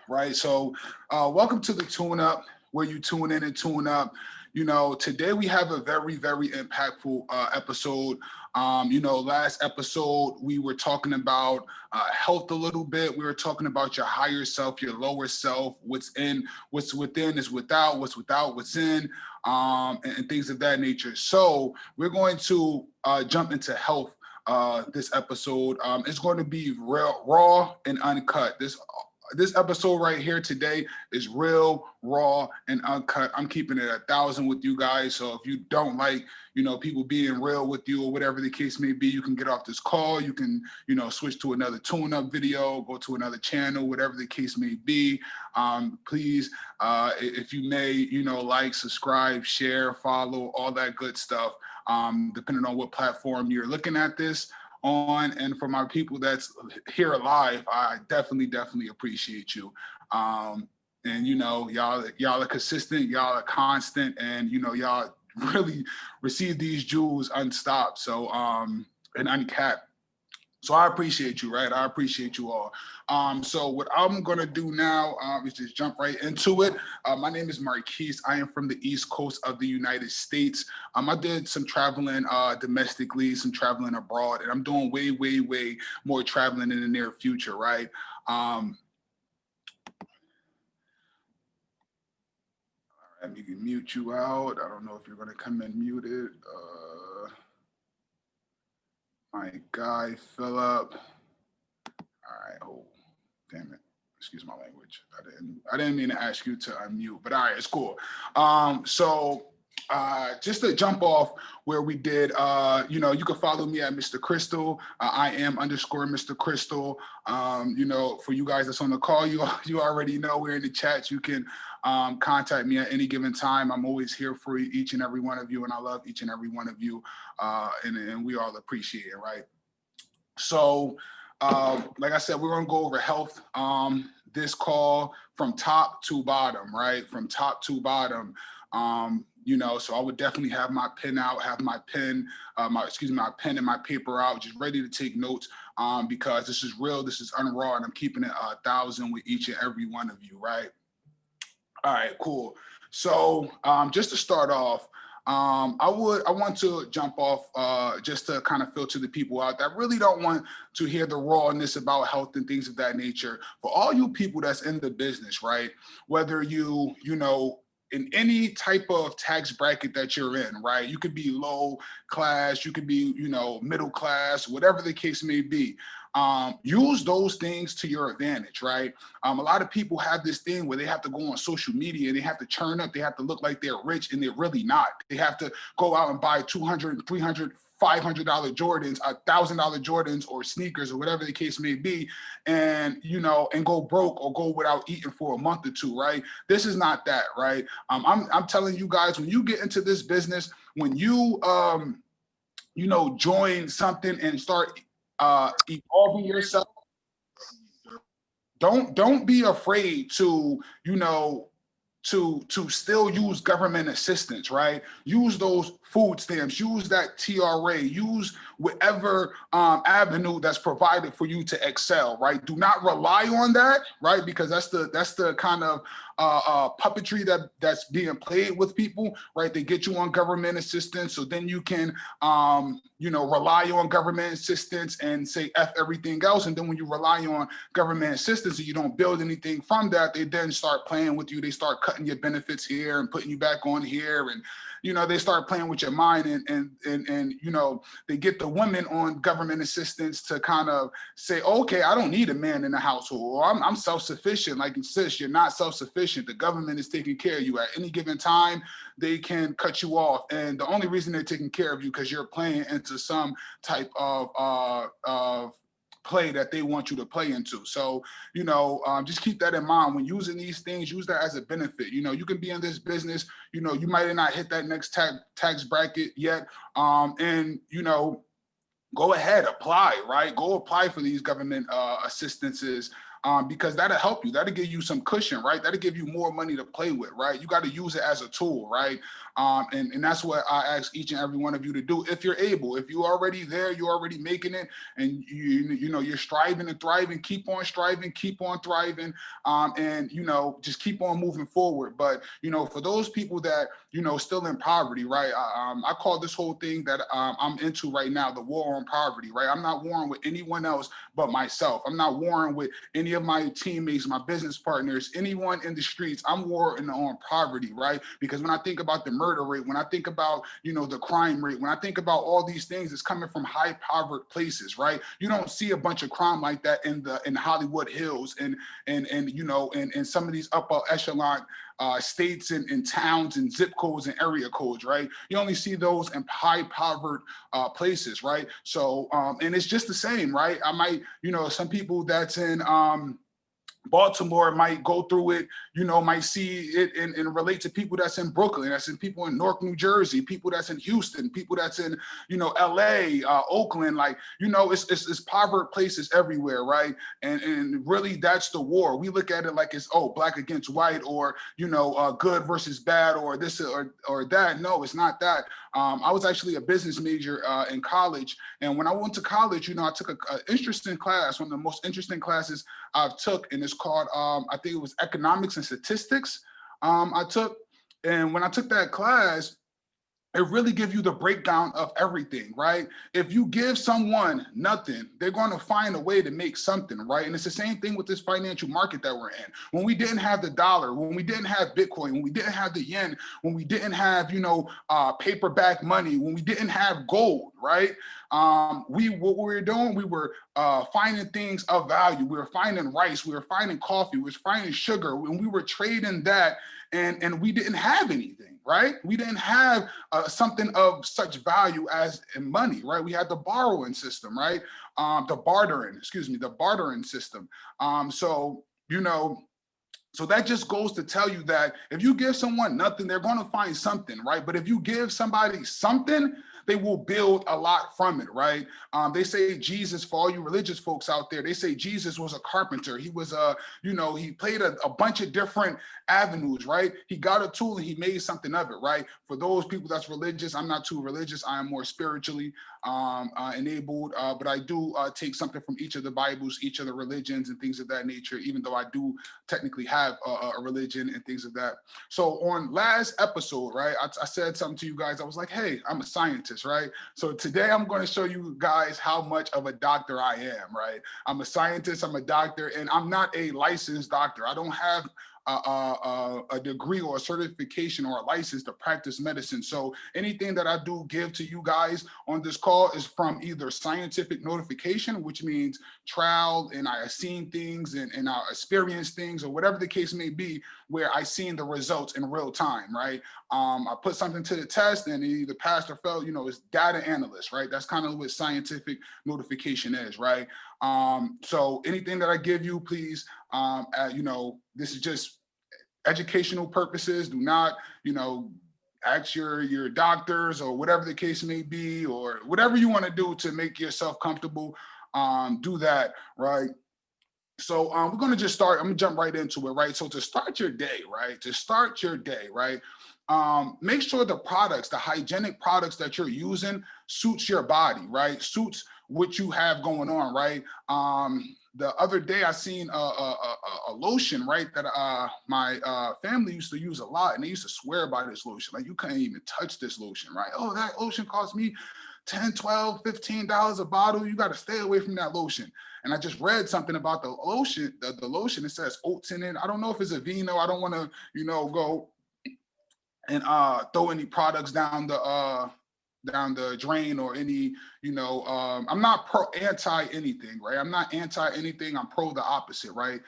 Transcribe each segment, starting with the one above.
right? So welcome to the Tune Up, where you tune in and tune up. Today we have a very, very impactful episode. Last episode we were talking about health a little bit. We were talking about your higher self, your lower self, what's within is without, what's without, what's in, and things of that nature. So we're going to jump into health this episode. It's going to be real, raw and uncut. This episode right here today is real, raw, and uncut. I'm keeping it 1,000 with you guys. So if you don't like, people being real with you or whatever the case may be, you can get off this call. You can, switch to another tune-up video, go to another channel, whatever the case may be. Please, if you may, like, subscribe, share, follow, all that good stuff, depending on what platform you're looking at this on. And for my people that's here live, I definitely appreciate you. And y'all are consistent, y'all are constant, and y'all really receive these jewels unstopped. So and uncapped. So I appreciate you, right? I appreciate you all. So what I'm gonna do now is just jump right into it. My name is Marquise. I am from the East Coast of the United States. I did some traveling domestically, some traveling abroad, and I'm doing way more traveling in the near future, right? Let me mute you out. I don't know if you're gonna come in muted. My guy, Philip. All right, oh, damn it. Excuse my language. I didn't mean to ask you to unmute, but all right, it's cool. So just to jump off where we did, you can follow me at Mr. Crystal. I am _ Mr. Crystal. For you guys that's on the call, you already know we're in the chat. You can contact me at any given time. I'm always here for each and every one of you, and I love each and every one of you, and we all appreciate it, right? So, like I said, we're gonna go over health. This call from top to bottom, right? From top to bottom. So I would definitely have my pen out, have my pen, my pen and my paper out, just ready to take notes, because this is real, this is unraw, and I'm keeping it 1,000 with each and every one of you, right? All right, cool. So just to start off, I want to jump off just to kind of filter the people out that really don't want to hear the rawness about health and things of that nature. For all you people that's in the business, right? Whether you in any type of tax bracket that you're in, right? You could be low class, you could be, middle class, whatever the case may be. Use those things to your advantage, right? A lot of people have this thing where they have to go on social media and they have to turn up, they have to look like they're rich, and they're really not. They have to go out and buy $200, $300, $500 Jordans, $1,000 Jordans or sneakers or whatever the case may be, and and go broke or go without eating for a month or two, right? This is not that, right? I'm telling you guys, when you get into this business, when you join something and start evolving yourself, don't be afraid to to still use government assistance, right? Use those food stamps, use that TRA, use whatever avenue that's provided for you to excel, right? Do not rely on that, right? Because that's the kind of puppetry that's being played with people, right? They get you on government assistance, so then you can rely on government assistance and say F everything else. And then when you rely on government assistance and you don't build anything from that, they then start playing with you. They start cutting your benefits here and putting you back on here, and they start playing with your mind, and they get the women on government assistance to kind of say, okay, I don't need a man in the household, or I'm self-sufficient. Like, sis, you're not self-sufficient. The government is taking care of you. At any given time, they can cut you off, and the only reason they're taking care of you because you're playing into some type of play that they want you to play into. So, just keep that in mind when using these things. Use that as a benefit. You can be in this business, you might not hit that next tax bracket yet, and go ahead, apply, right? Go apply for these government assistances, because that'll help you. That'll give you some cushion, right? That'll give you more money to play with, right? You got to use it as a tool, right? And that's what I ask each and every one of you to do if you're able. If you're already there, you're already making it, and you know you're striving and thriving. Keep on striving, keep on thriving, and you know just keep on moving forward. But you know, for those people that you know still in poverty, right? I call this whole thing that I'm into right now the war on poverty, right? I'm not warring with anyone else but myself. I'm not warring with any of my teammates, my business partners, anyone in the streets. I'm warring on poverty, right? Because when I think about the murder rate, when I think about, you know, the crime rate, when I think about all these things, it's coming from high poverty places, right? You don't see a bunch of crime like that in Hollywood Hills and you know, and some of these upper echelon states and towns and zip codes and area codes, right? You only see those in high poverty places, right? So, and it's just the same, right? I might, you know, some people that's in Baltimore might go through it, you know, might see it and relate to people that's in Brooklyn, that's in people in Newark, New Jersey, people that's in Houston, people that's in, you know, LA, Oakland, like, you know, it's poverty places everywhere, right? And really that's the war. We look at it like it's, oh, black against white, or, you know, good versus bad, or this or that. No, it's not that. I was actually a business major in college. And when I went to college, you know, I took an interesting class, one of the most interesting classes I've took, and it's called, I think it was economics and statistics I took. And when I took that class, it really gives you the breakdown of everything, right? If you give someone nothing, they're going to find a way to make something, right? And it's the same thing with this financial market that we're in. When we didn't have the dollar, when we didn't have Bitcoin, when we didn't have the yen, when we didn't have, you know, paperback money, when we didn't have gold, right? What we were doing, we were finding things of value. We were finding rice, we were finding coffee, we were finding sugar, and we were trading that, and we didn't have anything, right? We didn't have something of such value as in money, right? We had the borrowing system, right? The bartering system. So, you know, so that just goes to tell you that if you give someone nothing, they're going to find something, right? But if you give somebody something, they will build a lot from it, right? They say Jesus, for all you religious folks out there, they say Jesus was a carpenter. He was you know, he played a bunch of different avenues, right? He got a tool and he made something of it, right? For those people that's religious, I'm not too religious. I am more spiritually enabled, but I do take something from each of the Bibles, each of the religions and things of that nature, even though I do technically have a religion and things of that. So on last episode, right, I said something to you guys. I was like, hey, I'm a scientist, right? So today I'm going to show you guys how much of a doctor I am, right? I'm a scientist, I'm a doctor, and I'm not a licensed doctor. I don't have a degree or a certification or a license to practice medicine. So anything that I do give to you guys on this call is from either scientific notification, which means trial, and I have seen things and I experienced things, or whatever the case may be, where I seen the results in real time, right? I put something to the test and it either passed or failed, you know, it's data analyst, right? That's kind of what scientific notification is, right? So anything that I give you, please, you know, this is just educational purposes. Do not, you know, ask your doctors or whatever the case may be, or whatever you want to do to make yourself comfortable. Do that, right? So we're going to just start. I'm going to jump right into it, right? So to start your day, right? To start your day, right? Make sure the products, the hygienic products that you're using suits your body, right? Suits what you have going on, right? The other day I seen a lotion, right, that my family used to use a lot, and they used to swear by this lotion. Like, you couldn't even touch this lotion, right? Oh, that lotion cost me 10, 12, $15 a bottle. You got to stay away from that lotion. And I just read something about the lotion, the lotion. It says oats in it. I don't know if it's a vino. I don't want to, you know, go and throw any products down the drain or any, you know, I'm not anti anything, right? I'm not anti anything. I'm pro the opposite, right?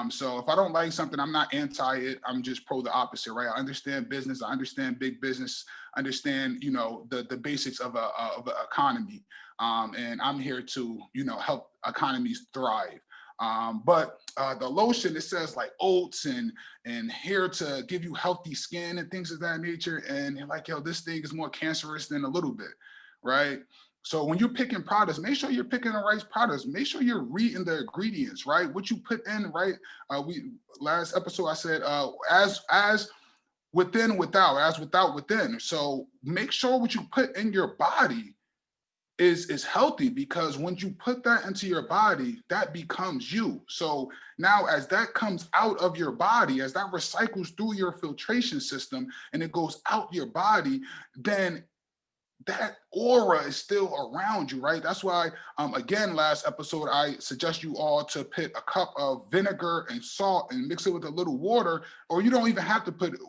So if I don't like something, I'm not anti it. I'm just pro the opposite, right? I understand business. I understand big business. I understand, you know, the basics of an economy. And I'm here to, you know, help economies thrive. But the lotion, it says like oats and here to give you healthy skin and things of that nature. And you're like, yo, this thing is more cancerous than a little bit, right? So when you're picking products, make sure you're picking the right products. Make sure you're reading the ingredients, right? What you put in, right? We last episode I said as within without, as without within. So make sure what you put in your body is healthy, because when you put that into your body, that becomes you. So now as that comes out of your body, as that recycles through your filtration system and it goes out your body, then that aura is still around you, right? That's why, again, last episode, I suggest you all to put a cup of vinegar and salt and mix it with a little water, or you don't even have to put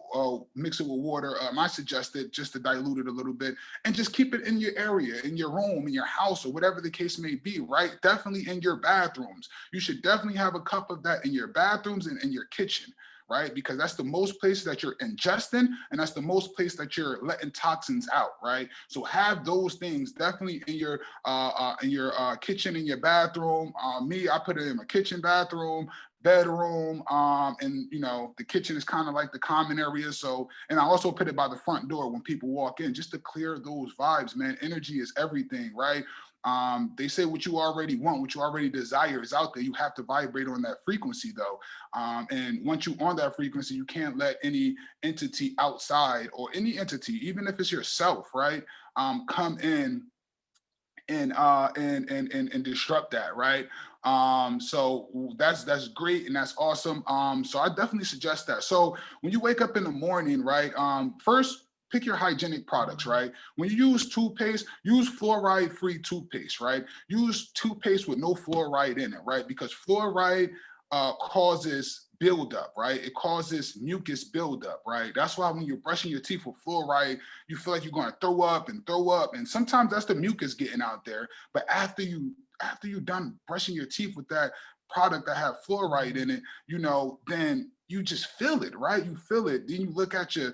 mix it with water. I suggested just to dilute it a little bit and just keep it in your area, in your room, in your house, or whatever the case may be, right? Definitely in your bathrooms. You should definitely have a cup of that in your bathrooms and in your kitchen, right? Because that's the most places that you're ingesting, and that's the most place that you're letting toxins out, right? So have those things definitely in your kitchen, in your bathroom. Me, I put it in my kitchen, bathroom, bedroom, and the kitchen is kind of like the common area. So, and I also put it by the front door when people walk in, just to clear those vibes, man. Energy is everything, right? They say what you already want, what you already desire is out there. You have to vibrate on that frequency though. And once you're on that frequency, you can't let any entity outside, or any entity, even if it's yourself, right? Come in and disrupt that, right? So that's great and that's awesome. So I definitely suggest that. So when you wake up in the morning, right? First, pick your hygienic products, right? When you use toothpaste, use fluoride-free toothpaste, right? Use toothpaste with no fluoride in it, right? Because fluoride causes buildup, right? It causes mucus buildup, right? That's why when you're brushing your teeth with fluoride, you feel like you're going to throw up, and sometimes that's the mucus getting out there. But after you're done brushing your teeth with that product that have fluoride in it, then you just feel it, right? You feel it. Then you look at you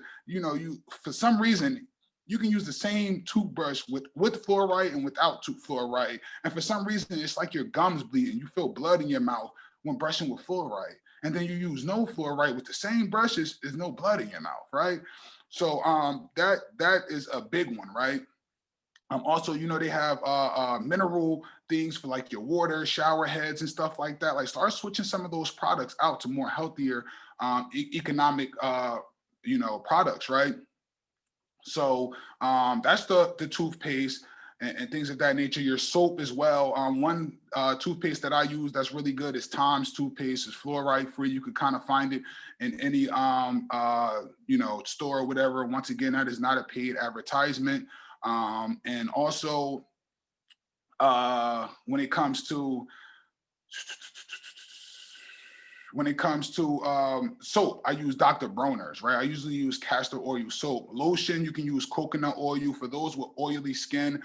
for some reason you can use the same toothbrush with fluoride and without fluoride, and for some reason it's like your gums bleeding. You feel blood in your mouth when brushing with fluoride. And then you use no fluoride with the same brushes, there's no blood in your mouth, right? So that is a big one, right? Also, they have mineral things for like your water, shower heads and stuff like that. Like start switching some of those products out to more healthier economic products, right? So that's the toothpaste and things of that nature. Your soap as well. One toothpaste that I use that's really good is Tom's toothpaste. It's fluoride free. You can kind of find it in any store or whatever. Once again, that is not a paid advertisement. And also when it comes to soap, I use Dr. Bronner's, right? I usually use castor oil soap. Lotion, you can use coconut oil. For those with oily skin,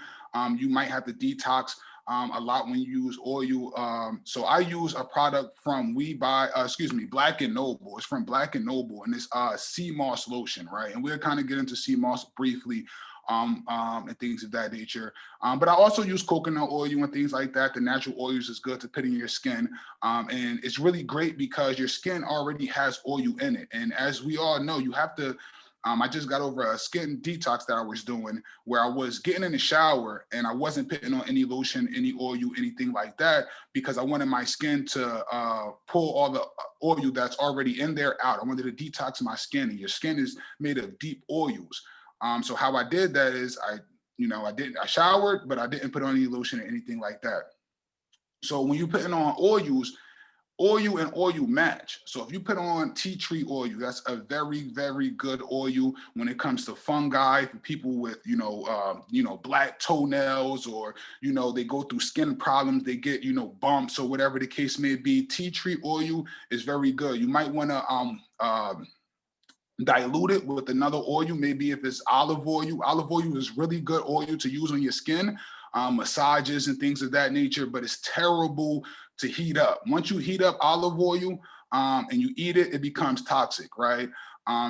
you might have to detox a lot when you use oil. So I use a product from Black and Noble. It's from Black and Noble, and it's sea moss lotion, right? And we'll kind of get into sea moss briefly. And things of that nature. But I also use coconut oil and things like that. The natural oils is good to put in your skin. And it's really great because your skin already has oil in it. And as we all know, you have to, I just got over a skin detox that I was doing where I was getting in the shower and I wasn't putting on any lotion, any oil, anything like that, because I wanted my skin to pull all the oil that's already in there out. I wanted to detox my skin, and your skin is made of deep oils. So how I did that is I showered, but I didn't put on any lotion or anything like that. So when you're putting on oils, oil and oil match. So if you put on tea tree oil, that's a very, very good oil when it comes to fungi, for people with, black toenails, or, they go through skin problems, they get, bumps or whatever the case may be. Tea tree oil is very good. You might want to, dilute it with another oil. Maybe if it's olive oil. Olive oil is really good oil to use on your skin, massages and things of that nature, but it's terrible to heat up. Once you heat up olive oil and you eat it, it becomes toxic, right?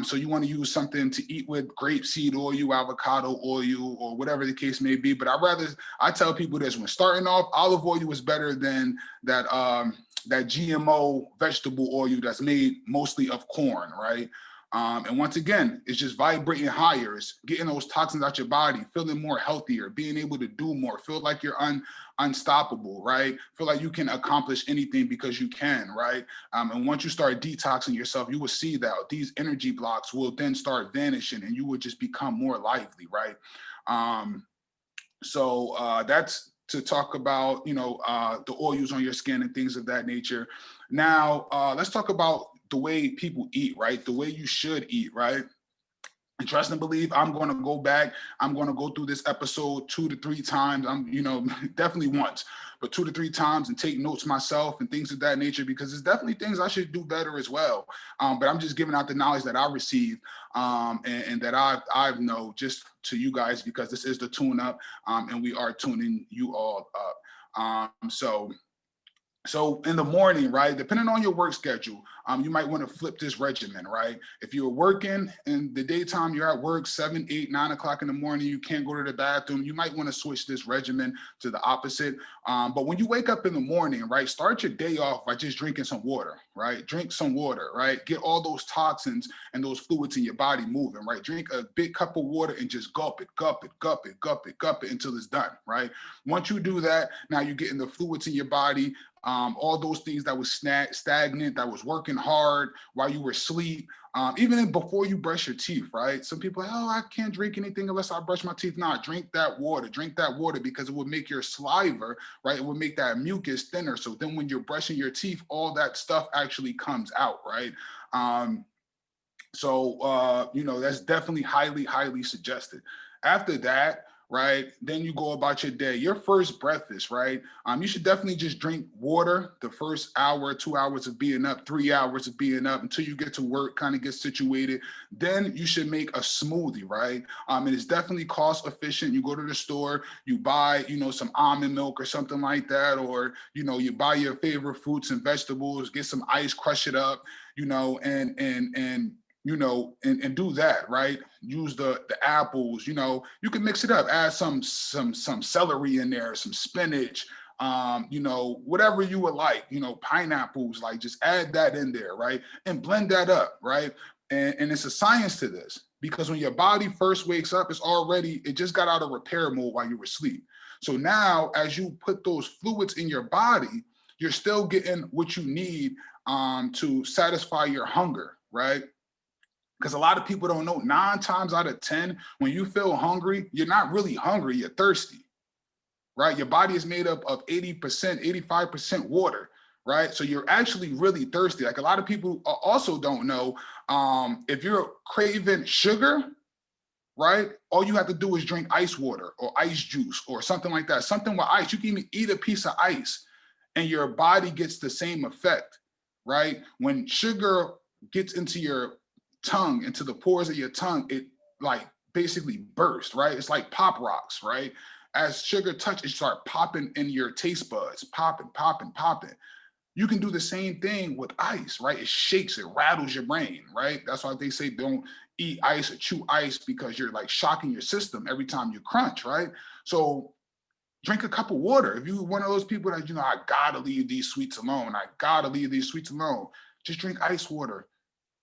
So you want to use something to eat with: grapeseed oil, avocado oil, or whatever the case may be. But I tell people this: when starting off, olive oil is better than that GMO vegetable oil that's made mostly of corn, right? And once again, it's just vibrating higher. It's getting those toxins out your body, feeling more healthier, being able to do more, feel like you're unstoppable, right? Feel like you can accomplish anything because you can, right? And once you start detoxing yourself, you will see that these energy blocks will then start vanishing and you will just become more lively, right? So that's to talk about, the oils on your skin and things of that nature. Now, let's talk about the way people eat, right? The way you should eat, right? And trust and believe, I'm going to go back. I'm going to go through this episode 2 to 3 times. I'm, definitely once, but 2 to 3 times and take notes myself and things of that nature, because it's definitely things I should do better as well. But I'm just giving out the knowledge that I received and that I've know just to you guys, because this is the tune up and we are tuning you all up. So in the morning, right, depending on your work schedule, you might want to flip this regimen, right? If you're working in the daytime, you're at work 7, 8, 9 o'clock in the morning, you can't go to the bathroom, you might want to switch this regimen to the opposite. But when you wake up in the morning, right, start your day off by just drinking some water, right? Drink some water, right? Get all those toxins and those fluids in your body moving, right? Drink a big cup of water and just gulp it, gulp it, gulp it, gulp it, gulp it until it's done, right? Once you do that, now you're getting the fluids in your body, all those things that was stagnant, that was working hard while you were asleep, even before you brush your teeth, right? Some people are like, oh, I can't drink anything unless I brush my teeth. Nah, drink that water because it will make your saliva, right? It will make that mucus thinner. So then when you're brushing your teeth, all that stuff actually comes out, right? That's definitely highly, highly suggested. After that, right, then you go about your day. Your first breakfast, right? You should definitely just drink water the first hour, 2 hours of being up, 3 hours of being up until you get to work, kind of get situated. Then you should make a smoothie, right? And it's definitely cost efficient. You go to the store, you buy, some almond milk or something like that, or, you buy your favorite fruits and vegetables, get some ice, crush it up, and do that, right? Use the apples, you can mix it up, add some celery in there, some spinach, whatever you would like, pineapples, like just add that in there, right? And blend that up, right? And it's a science to this, because when your body first wakes up, it just got out of repair mode while you were asleep. So now as you put those fluids in your body, you're still getting what you need to satisfy your hunger, right? Because a lot of people don't know, 9 times out of 10, when you feel hungry, you're not really hungry, you're thirsty, right? Your body is made up of 80%, 85% water, right? So you're actually really thirsty. Like a lot of people also don't know, if you're craving sugar, right? All you have to do is drink ice water or ice juice or something like that, something with ice. You can even eat a piece of ice and your body gets the same effect, right? When sugar gets into your tongue, into the pores of your tongue, it like basically bursts, right? It's like pop rocks, right? As sugar touches, it start popping in your taste buds, popping, popping, popping. You can do the same thing with ice, right? It shakes, it rattles your brain, right? That's why they say don't eat ice or chew ice, because you're like shocking your system every time you crunch, right? So drink a cup of water. If you're one of those people that, I gotta leave these sweets alone, just drink ice water.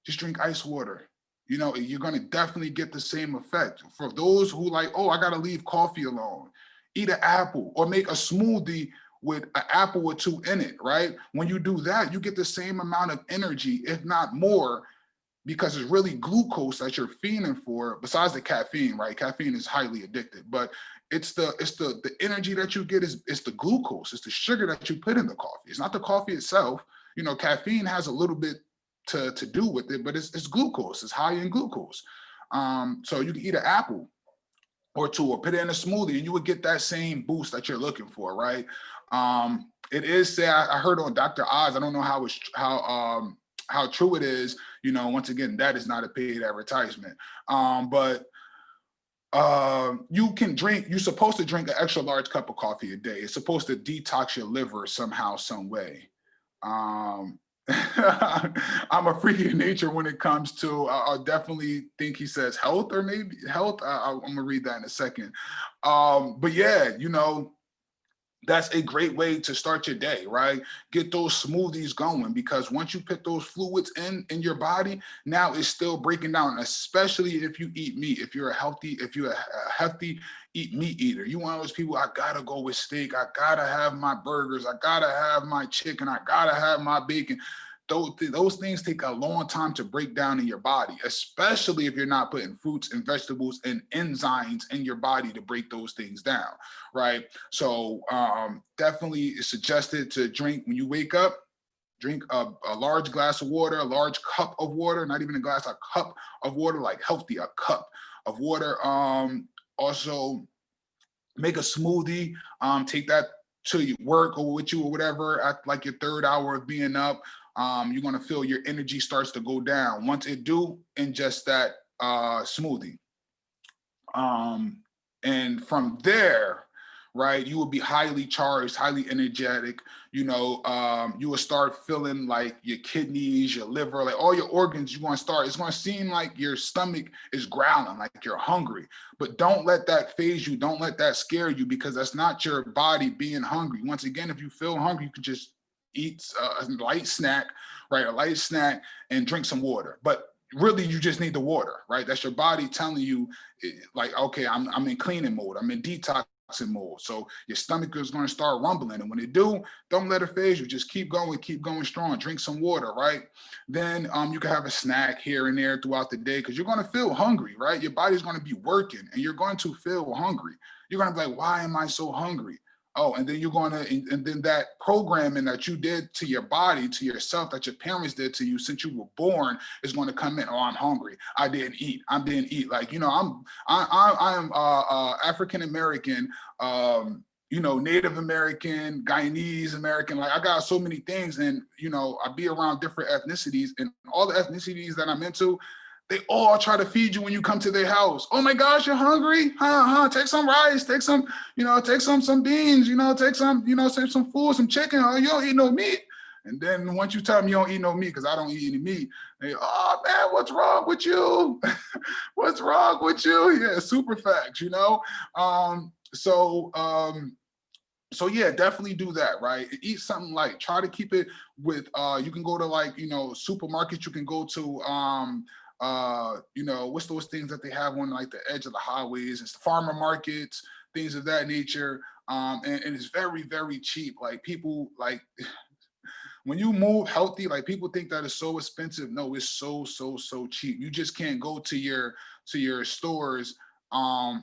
Just drink ice water. You're going to definitely get the same effect. For those who like, oh, I got to leave coffee alone, eat an apple or make a smoothie with an apple or 2 in it, right? When you do that, you get the same amount of energy, if not more, because it's really glucose that you're feeding for, besides the caffeine, right? Caffeine is highly addictive, but it's the energy that you get it's the glucose, it's the sugar that you put in the coffee. It's not the coffee itself. Caffeine has a little bit to do with it, but it's glucose. It's high in glucose. So you can eat an apple or 2 or put it in a smoothie and you would get that same boost that you're looking for, right? It is say I heard on Dr. Oz, I don't know how true it is. Once again, that is not a paid advertisement. But you're supposed to drink an extra large cup of coffee a day. It's supposed to detox your liver somehow, some way. I'm a freak of nature when it comes to, I'll definitely think he says health or maybe health. I'm gonna read that in a second. But yeah, that's a great way to start your day, right? Get those smoothies going, because once you put those fluids in your body, now it's still breaking down, especially if you eat meat. If you're a healthy eat meat eater, you one of those people, I gotta go with steak, I gotta have my burgers, I gotta have my chicken, I gotta have my bacon. Those things take a long time to break down in your body, especially if you're not putting fruits and vegetables and enzymes in your body to break those things down, right? So definitely it's suggested to drink when you wake up. Drink a large glass of water, a large cup of water, not even a glass, a cup of water, like healthy, a cup of water. Also, make a smoothie. Take that to your work or with you or whatever at like your third hour of being up. You're gonna feel your energy starts to go down. Once it do, ingest that smoothie. And from there, right, you will be highly charged, highly energetic. You will start feeling like your kidneys, your liver, like all your organs. It's going to seem like your stomach is growling, like you're hungry. But don't let that phase you. Don't let that scare you, because that's not your body being hungry. Once again, if you feel hungry, you can just eat a light snack, right? A light snack and drink some water. But really, you just need the water, right? That's your body telling you, like, okay, I'm in cleaning mode, I'm in detoxing mode. So your stomach is going to start rumbling, and when it do, don't let it phase you. Just keep going strong. Drink some water, right? Then you can have a snack here and there throughout the day, because you're going to feel hungry, right? Your body's going to be working, and you're going to feel hungry. You're going to be like, why am I so hungry? Oh, and then you're going to, and then that programming that you did to your body, to yourself, that your parents did to you since you were born, is going to come in. Oh, I'm hungry. I didn't eat. Like, I am African American, Native American, Guyanese American. Like, I got so many things, and I be around different ethnicities, and all the ethnicities that I'm into, they all try to feed you when you come to their house. Oh my gosh, you're hungry? Take some rice, take some, take some beans, take some, take some food, some chicken. Oh, you don't eat no meat. And then once you tell me you don't eat no meat, because I don't eat any meat, they, oh man, what's wrong with you? What's wrong with you? Yeah, super facts, So yeah, definitely do that, right? Eat something light. Try to keep it with you can go to, like, supermarkets, you can go to what's those things that they have on like the edge of the highways? It's the farmer markets, things of that nature. And it's very, very cheap. Like, people, like, when you move healthy, like, people think that it's so expensive. No, it's so, so, so cheap. You just can't go to your stores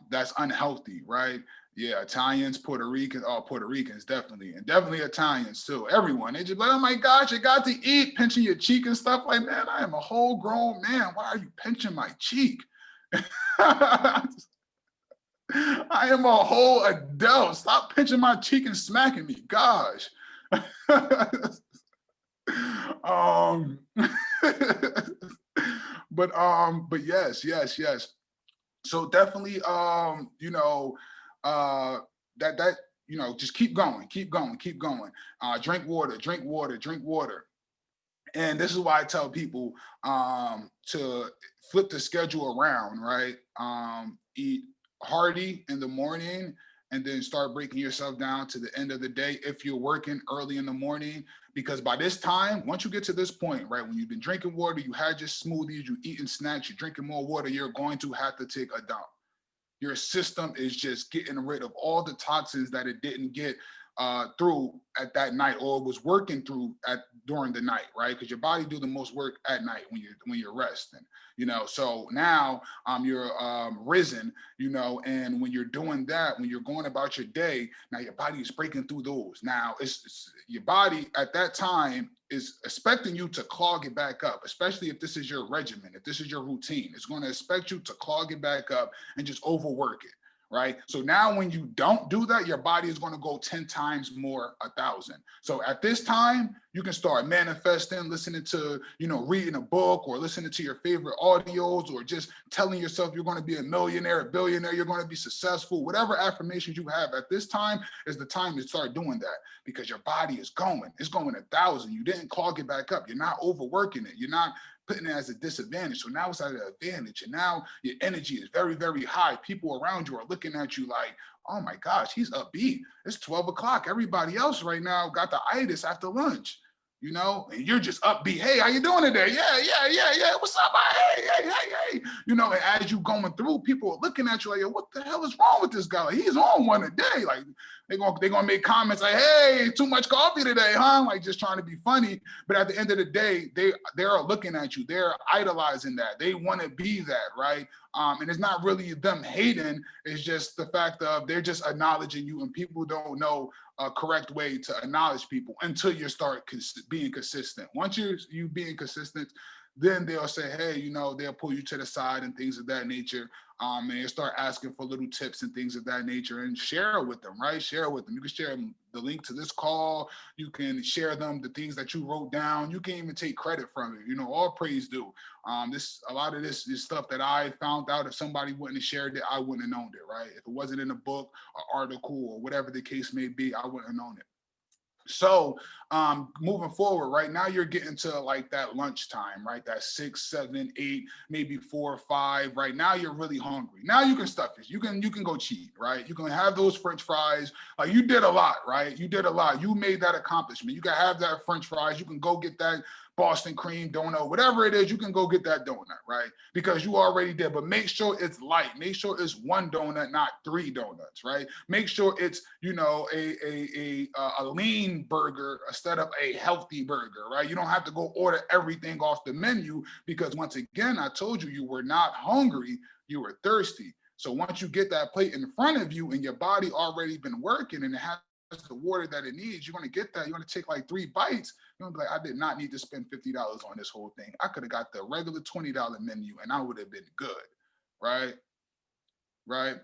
that's unhealthy, right? Yeah, Italians, Puerto Ricans, definitely. And definitely Italians too. Everyone. They just like, oh my gosh, you got to eat, pinching your cheek and stuff. Like, man, I am a whole grown man. Why are you pinching my cheek? I am a whole adult. Stop pinching my cheek and smacking me. Gosh. um but yes. So definitely that just keep going. Drink water. And this is why I tell people to flip the schedule around, right? Eat hearty in the morning, and then start breaking yourself down to the end of the day if you're working early in the morning. Because by this time, once you get to this point, right, when you've been drinking water, you had your smoothies, you eating snacks, you're drinking more water, you're going to have to take a dump. Your system is just getting rid of all the toxins that it didn't get through at that night, or was working through during the night, right? Because your body do the most work at night when you're resting, So now you're risen, and when you're doing that, when you're going about your day, now your body is breaking through those. Now it's your body at that time is expecting you to clog it back up, especially if this is your regimen, if this is your routine. It's going to expect you to clog it back up and just overwork it. Right. So now when you don't do that, your body is going to go 10 times more, 1,000. So at this time, you can start manifesting, listening to, reading a book, or listening to your favorite audios, or just telling yourself you're going to be a millionaire, a billionaire, you're going to be successful. Whatever affirmations you have at this time is the time to start doing that, because your body is going. It's going 1,000. You didn't clog it back up. You're not overworking it. You're not putting it as a disadvantage. So now it's at an advantage. And now your energy is very, very high. People around you are looking at you like, oh my gosh, he's upbeat. It's 12 o'clock. Everybody else right now got the itis after lunch, you know, and you're just upbeat. Hey, how you doing today? Yeah. What's up? Hey. You know, and as you going through, people are looking at you like, what the hell is wrong with this guy? Like, he's on one a day. Like, they're gonna make comments like, hey, too much coffee today, huh? Like, just trying to be funny. But at the end of the day, they're looking at you. They're idolizing that. They want to be that, right? And it's not really them hating. It's just the fact of they're just acknowledging you, and people don't know a correct way to acknowledge people until you start being consistent. Once you being consistent, then they'll say, hey, you know, they'll pull you to the side and things of that nature. And you start asking for little tips and things of that nature, and share it with them, right? Share it with them. You can share the link to this call. You can share them the things that you wrote down. You can even take credit from it. You know, all praise due. A lot of this is stuff that I found out. If somebody wouldn't have shared it, I wouldn't have known it, right? If it wasn't in a book, or article, or whatever the case may be, I wouldn't have known it. So moving forward, right now you're getting to like that lunchtime, right? That 6, 7, 8, maybe 4 or 5. Right now you're really hungry. Now you can stuff it. You can go cheat, right? You can have those French fries. Like, you did a lot, right? You did a lot. You made that accomplishment. You can have that French fries. You can go get that Boston cream donut, whatever it is, you can go get that donut, right? Because you already did. But make sure it's light. Make sure it's 1 donut, not 3 donuts, right? Make sure it's, you know, a lean burger instead of a healthy burger, right? You don't have to go order everything off the menu, because once again, I told you, you were not hungry, you were thirsty. So once you get that plate in front of you and your body already been working and it has the water that it needs, you're going to get that. You're going to take like 3 bites. You're going to be like, I did not need to spend $50 on this whole thing. I could have got the regular $20 menu and I would have been good, right? Right?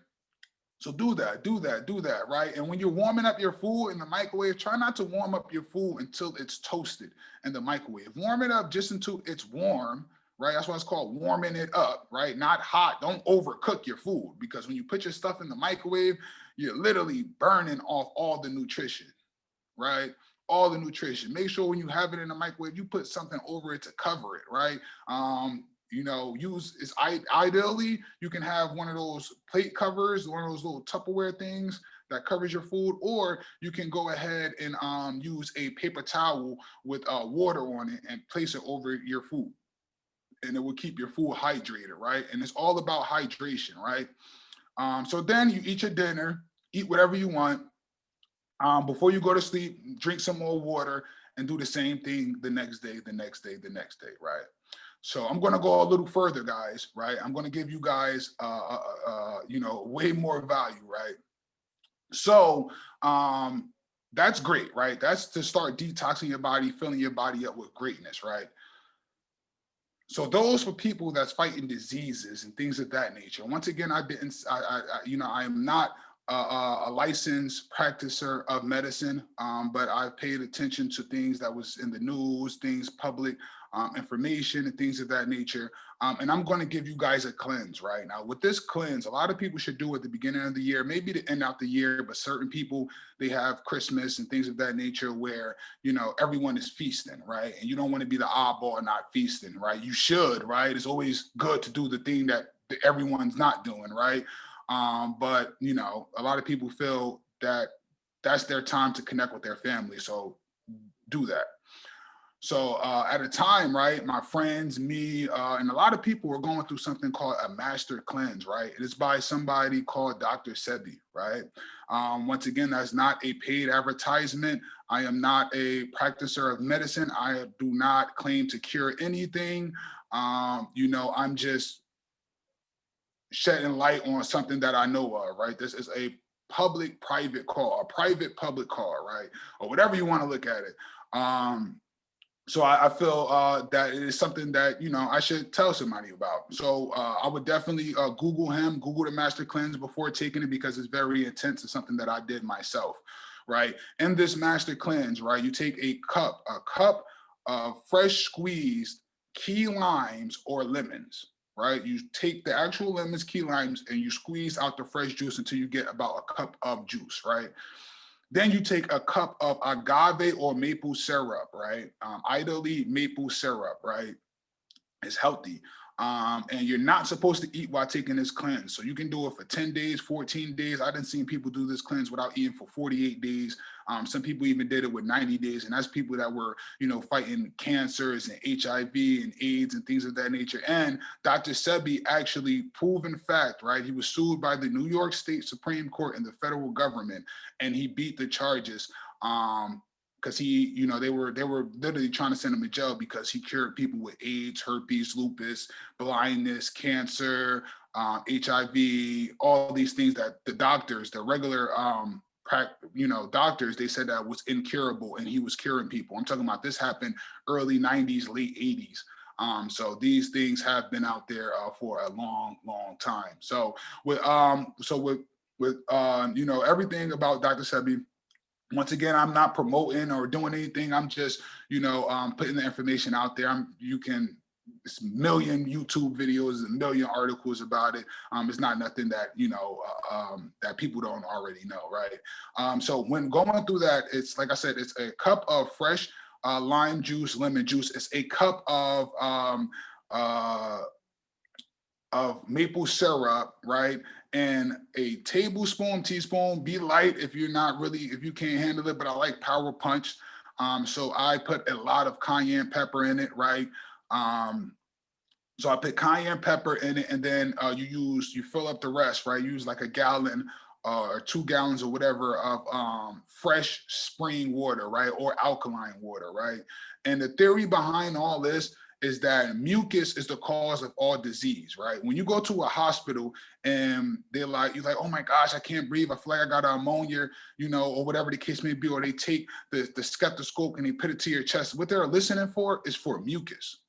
So do that, right? And when you're warming up your food in the microwave, try not to warm up your food until it's toasted in the microwave. Warm it up just until it's warm, right? That's why it's called warming it up, right? Not hot. Don't overcook your food, because when you put your stuff in the microwave, you're literally burning off all the nutrition, right? All the nutrition. Make sure when you have it in the microwave, you put something over it to cover it, right? You know, ideally, you can have one of those plate covers, one of those little Tupperware things that covers your food, or you can go ahead and use a paper towel with water on it and place it over your food. And it will keep your food hydrated, right? And it's all about hydration, right? So then you eat your dinner, eat whatever you want. Before you go to sleep, drink some more water and do the same thing the next day, right? So I'm going to go a little further, guys, right? I'm going to give you guys, you know, way more value, right? So that's great, right? That's to start detoxing your body, filling your body up with greatness, right? So those for people that's fighting diseases and things of that nature. Once again, you know, I am not a licensed practitioner of medicine, but I've paid attention to things that was in the news, things public information and things of that nature. And I'm going to give you guys a cleanse right now. With this cleanse, a lot of people should do at the beginning of the year, maybe to end out the year, but certain people, they have Christmas and things of that nature where, you know, everyone is feasting, right? And you don't want to be the oddball not feasting, right? You should, right? It's always good to do the thing that everyone's not doing, right? But, you know, a lot of people feel that that's their time to connect with their family. So do that. So at a time, right, my friends, me, and a lot of people were going through something called a master cleanse, right? It is by somebody called Dr. Sebi, right? Once again, that's not a paid advertisement. I am not a practitioner of medicine. I do not claim to cure anything. You know, I'm just shedding light on something that I know of, right? This is a public-private call, a private-public call, right? Or whatever you want to look at it. So I feel that it is something that, you know, I should tell somebody about. So I would definitely Google the Master Cleanse before taking it, because it's very intense. It's something that I did myself, right? In this Master Cleanse, right, you take a cup of fresh squeezed key limes or lemons, right? You take the actual lemons, key limes, and you squeeze out the fresh juice until you get about a cup of juice, right? Then you take a cup of agave or maple syrup, right? Ideally, maple syrup, right? It's healthy. And you're not supposed to eat while taking this cleanse. So you can do it for 10 days, 14 days. I didn't see people do this cleanse without eating for 48 days. Some people even did it with 90 days. And that's people that were, fighting cancers and HIV and AIDS and things of that nature. And Dr. Sebi actually proven fact, right? He was sued by the New York State Supreme Court and the federal government, and he beat the charges. Because they were literally trying to send him to jail because he cured people with AIDS, herpes, lupus, blindness, cancer, HIV, all these things that the doctors, the regular, doctors, they said that was incurable, and he was curing people. I'm talking about this happened early 90s, late 80s. So these things have been out there for a long, long time. So with everything about Dr. Sebi. Once again, I'm not promoting or doing anything. I'm just, putting the information out there. It's a million YouTube videos, a million articles about it. It's not nothing that, that people don't already know, right? So when going through that, it's like I said, it's a cup of fresh lime juice, lemon juice. It's a cup of maple syrup, right? And a teaspoon, be light if you can't handle it, but I like Power Punch. So I put a lot of cayenne pepper in it, right? So I put cayenne pepper in it, and then you fill up the rest, right? Use like a gallon or 2 gallons or whatever of fresh spring water, right? Or alkaline water, right? And the theory behind all this is that mucus is the cause of all disease, right? When you go to a hospital and you're like, oh my gosh, I can't breathe. I feel like I got ammonia, or whatever the case may be, or they take the stethoscope and they put it to your chest. What they're listening for is for mucus.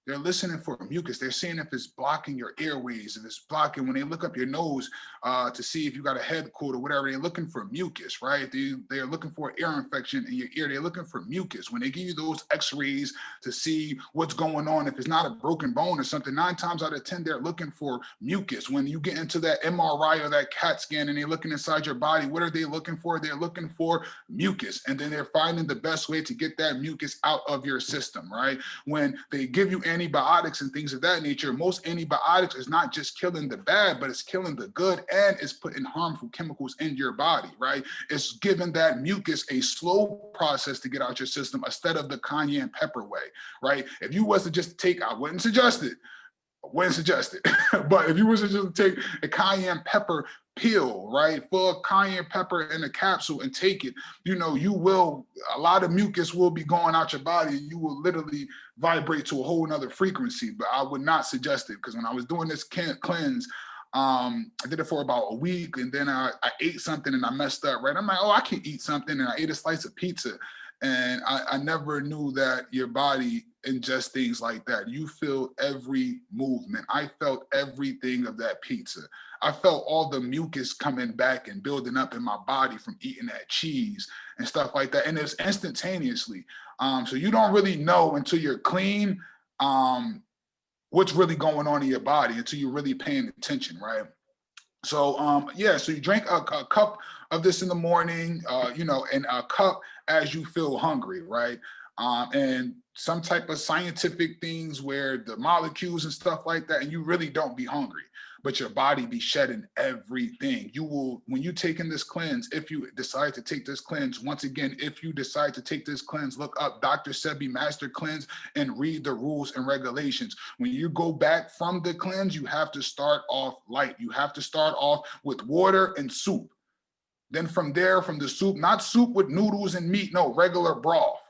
They're listening for mucus. They're seeing if it's blocking your airways, if it's blocking when they look up your nose to see if you got a head cold or whatever. They're looking for mucus, right? They're looking for an ear infection in your ear. They're looking for mucus. When they give you those x-rays to see what's going on, if it's not a broken bone or something, 9 times out of 10, they're looking for mucus. When you get into that MRI or that CAT scan and they're looking inside your body, what are they looking for? They're looking for mucus. And then they're finding the best way to get that mucus out of your system, right? When they give you antibiotics and things of that nature, most antibiotics is not just killing the bad, but it's killing the good, and it's putting harmful chemicals in your body, right? It's giving that mucus a slow process to get out your system instead of the cayenne pepper way, right? If you was to just take, I wouldn't suggest it, but if you was to just take a cayenne pepper pill, right, full of cayenne pepper in a capsule and take it, a lot of mucus will be going out your body, and you will literally vibrate to a whole nother frequency. But I would not suggest it, because when I was doing this cleanse, I did it for about a week, and then I ate something and I messed up, right? I'm like, oh, I can eat something, and I ate a slice of pizza. And I never knew that your body ingests things like that. You feel every movement. I felt everything of that pizza. I felt all the mucus coming back and building up in my body from eating that cheese and stuff like that. And it's instantaneously. So you don't really know until you're clean what's really going on in your body, until you're really paying attention, right? So so you drink a cup of this in the morning, and a cup as you feel hungry, right? And some type of scientific things where the molecules and stuff like that, and you really don't be hungry, but your body be shedding everything. You will, when you taking this cleanse, if you decide to take this cleanse, once again, if you decide to take this cleanse, look up Dr. Sebi Master Cleanse and read the rules and regulations. When you go back from the cleanse, you have to start off light. You have to start off with water and soup. Then from there, from the soup, not soup with noodles and meat, no, regular broth.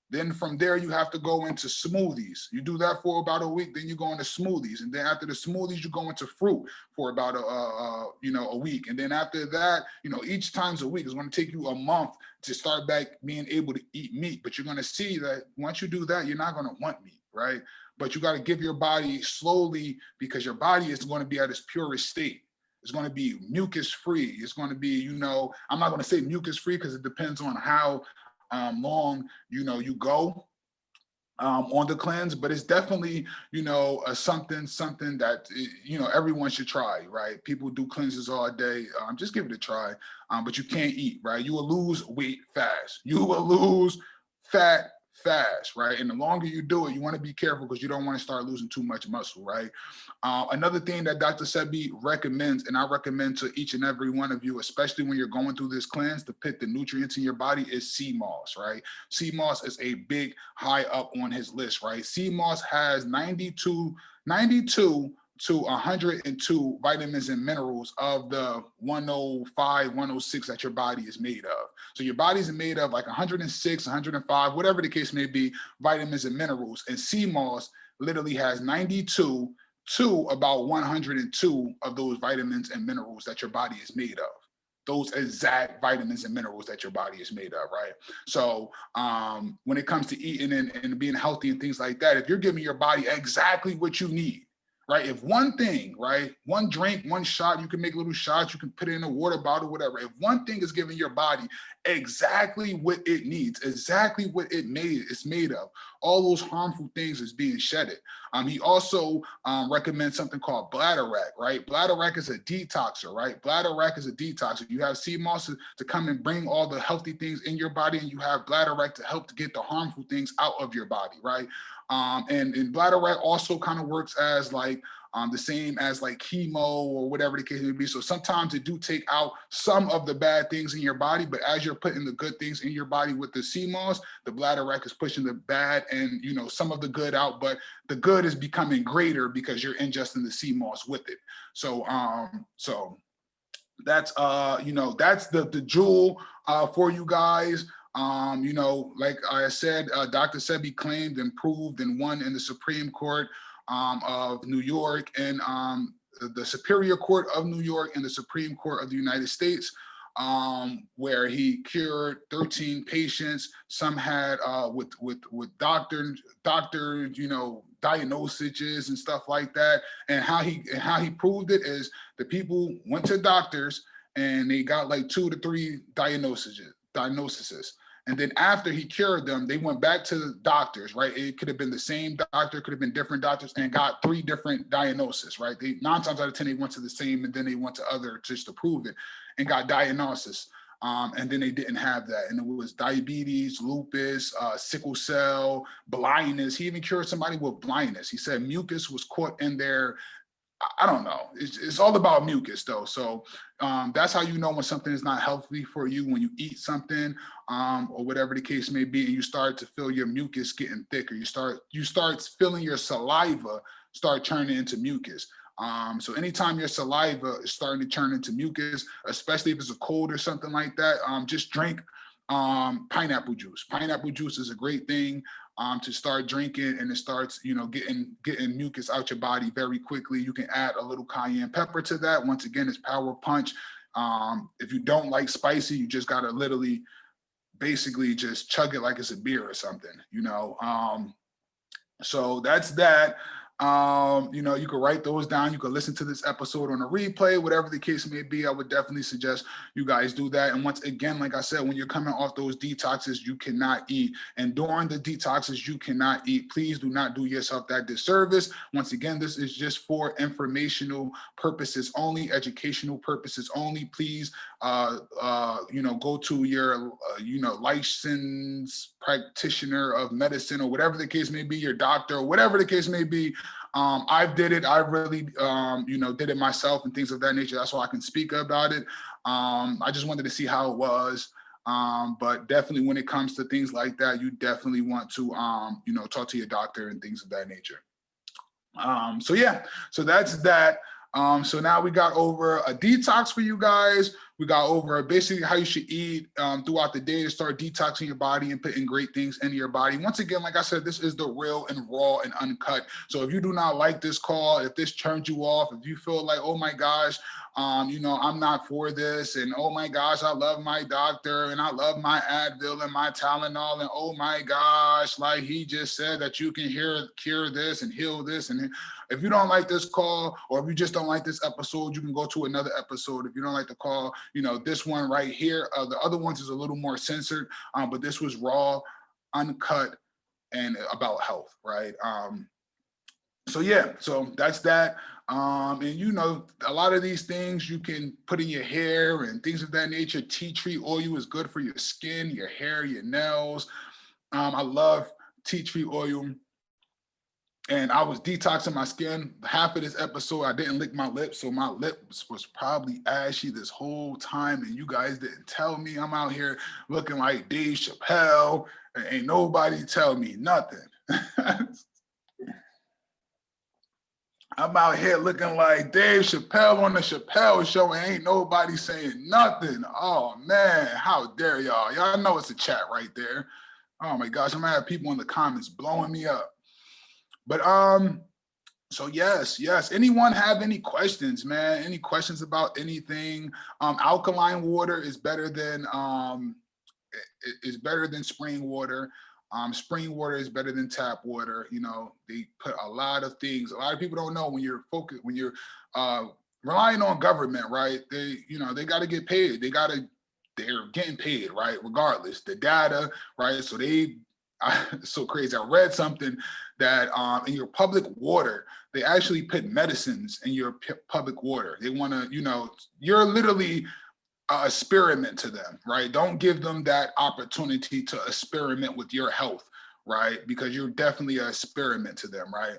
Then from there, you have to go into smoothies. You do that for about a week, then you go into smoothies. And then after the smoothies, you go into fruit for about a week. And then after that, each times a week is going to take you a month to start back being able to eat meat. But you're going to see that once you do that, you're not going to want meat, right? But you got to give your body slowly, because your body is going to be at its purest state. It's going to be mucus free. It's going to be, I'm not going to say mucus free, because it depends on how long you go on the cleanse, but it's definitely something that everyone should try, right? People do cleanses all day. Just give it a try, but you can't eat, right? You will lose weight fast. You will lose fat fast, right? And the longer you do it, you want to be careful because you don't want to start losing too much muscle, right? Another thing that Dr. Sebi recommends, and I recommend to each and every one of you, especially when you're going through this cleanse to put the nutrients in your body, is sea moss, right? Sea moss is a big high up on his list, right? Sea moss has 92 to 102 vitamins and minerals of the 105, 106 that your body is made of. So your body is made of like 106, 105, whatever the case may be, vitamins and minerals. And sea moss literally has 92 to about 102 of those vitamins and minerals that your body is made of. Those exact vitamins and minerals that your body is made of, right? So when it comes to eating and being healthy and things like that, if you're giving your body exactly what you need, right? If one thing, right, one drink, one shot, you can make little shots, you can put it in a water bottle, whatever. If one thing is giving your body exactly what it needs, exactly what it's made of, all those harmful things is being shedded. He also recommends something called bladder wrack, right? Bladder wrack is a detoxer, right? Bladder wrack is a detoxer. You have sea moss to come and bring all the healthy things in your body, and you have bladder wrack to help to get the harmful things out of your body, right? And bladder wrack also kind of works as like the same as like chemo or whatever the case may be. So sometimes it do take out some of the bad things in your body, but as you're putting the good things in your body with the sea moss, the bladder wrack is pushing the bad and, you know, some of the good out, but the good is becoming greater because you're ingesting the sea moss with it. So, that's you know, that's the jewel for you guys. You know, like I said, Dr. Sebi claimed and proved and won in the Supreme Court of New York and the Superior Court of New York and the Supreme Court of the United States, where he cured 13 patients. Some had with doctor, you know, diagnoses and stuff like that. And how he proved it is the people went to doctors and they got like 2 to 3 diagnoses. And then after he cured them, they went back to the doctors, right? It could have been the same doctor, could have been different doctors, and got 3 different diagnoses, right? They 9 times out of 10, they went to the same, and then they went to other just to prove it, and got diagnosis. And then they didn't have that. And it was diabetes, lupus, sickle cell, blindness. He even cured somebody with blindness. He said mucus was caught in their, I don't know. It's all about mucus though. So that's how you know when something is not healthy for you, when you eat something or whatever the case may be, and you start to feel your mucus getting thicker. You start feeling your saliva start turning into mucus. So anytime your saliva is starting to turn into mucus, especially if it's a cold or something like that, just drink pineapple juice. Pineapple juice is a great thing to start drinking, and it starts, you know, getting mucus out your body very quickly. You can add a little cayenne pepper to that. Once again, it's power punch. If you don't like spicy, you just gotta literally basically just chug it like it's a beer or something, you know. So that's that. You know, you can write those down. You can listen to this episode on a replay, whatever the case may be. I would definitely suggest you guys do that. And once again, like I said, when you're coming off those detoxes, you cannot eat. And during the detoxes, you cannot eat. Please do not do yourself that disservice. Once again, this is just for informational purposes only, educational purposes only. Please, you know, go to your, you know, licensed practitioner of medicine or whatever the case may be, your doctor or whatever the case may be. I've did it. I really, you know, did it myself and things of that nature. That's why I can speak about it. I just wanted to see how it was. But definitely when it comes to things like that, you definitely want to, you know, talk to your doctor and things of that nature. So yeah, so that's that. So now we got over a detox for you guys. We got over basically how you should eat throughout the day to start detoxing your body and putting great things into your body. Once again, like I said, this is the real and raw and uncut. So if you do not like this call, if this turns you off, if you feel like, oh my gosh, you know, I'm not for this, and oh my gosh, I love my doctor and I love my Advil and my Tylenol, and oh my gosh, like he just said that you can cure this and heal this. And if you don't like this call, or if you just don't like this episode, you can go to another episode. If you don't like the call, you know, this one right here, the other ones is a little more censored, but this was raw, uncut, and about health, right? So yeah, so that's that. And you know, a lot of these things you can put in your hair and things of that nature. Tea tree oil is good for your skin, your hair, your nails. I love tea tree oil. And I was detoxing my skin. Half of this episode, I didn't lick my lips, so my lips was probably ashy this whole time, and you guys didn't tell me. I'm out here looking like Dave Chappelle, and ain't nobody tell me nothing. I'm out here looking like Dave Chappelle on the Chappelle show, and ain't nobody saying nothing. Oh man, how dare y'all? Y'all know it's a chat right there. Oh my gosh, I'm gonna have people in the comments blowing me up. But so yes. Anyone have any questions, man? Any questions about anything? Alkaline water is better than spring water. Spring water is better than tap water. You know, they put a lot of things. A lot of people don't know when you're focused, when you're relying on government, right? They got to get paid. They're getting paid, right? Regardless, the data, right? So it's so crazy. I read something that in your public water, they actually put medicines in your public water. They want to, you're literally experiment to them, right? Don't give them that opportunity to experiment with your health, right? Because you're definitely an experiment to them, right?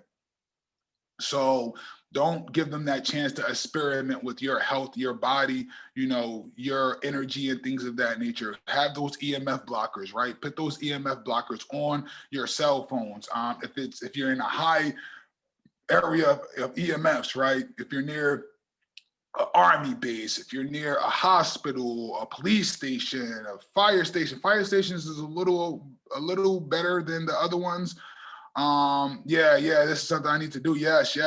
So don't give them that chance to experiment with your health, your body, your energy and things of that nature. Have those EMF blockers, right? Put those EMF blockers on your cell phones. If you're in a high area of EMFs, right? If you're near an army base, if you're near a hospital, a police station, a fire stations is a little better than the other ones. This is something I need to do. Yes.